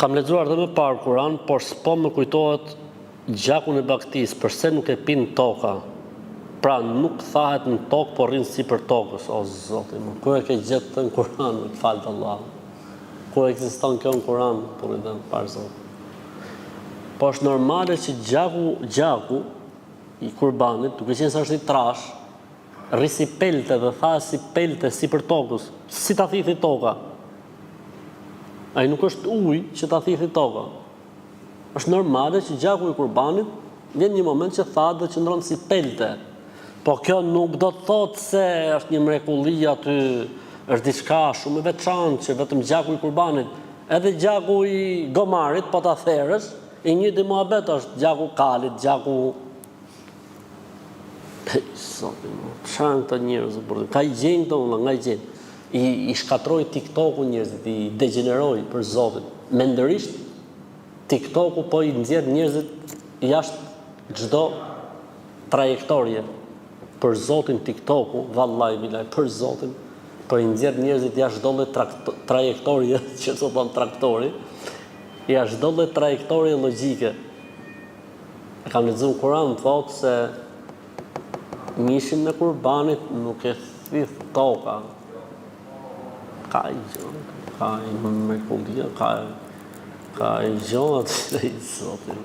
Kam lexuar edhe më parë Kur'an, por s'po më kujtohet gjakun e baktis, përse nuk e pin toka. Pra nuk thahet në tokë, por rrin sipër tokës. O Zoti më, ku e ke gjetë në Kur'an, me falë Allah? Ku ekziston kjo në Kur'an, por i dhe në parë Zot. Po është normale që gjaku i kurbanit, duke qenë se është i trash, rri si pelte dhe tha si pelte sipër tokës, si ta thithi toka. Ai nuk është ujë që ta thithi toka. Është normale që gjaku i kurbanit vjen një moment që tha dhe qëndron si pelte. Po kjo nuk do të thotë se është një mrekulli aty, është diçka shumë e veçantë që vetëm gjaku i kurbanit, edhe gjaku i gomarit, po ta therrësh, i njëjti muhabet është gjaku kalit, gjaku Zoti më, çan këto njerëz burrë. Ka i gjejnë këto, nga i gjejnë. I shkatroi TikToku njerëzit, i degeneroi për Zotin. Mendërisht TikToku po i nxjerr njerëzit jashtë çdo trajektorie. Për Zotin TikToku, vallahi bilaj, për Zotin, po i nxjerr njerëzit jashtë çdo lloj trajektorie, që të thon traktori, jashtë çdo lloj trajektorie logjike. Kam lexuar Kur'an, thotë se mishin në kurbanit nuk e thith toka. Ka i gjonë, ka i mrekullia, ka i gjonë atë i Zotin.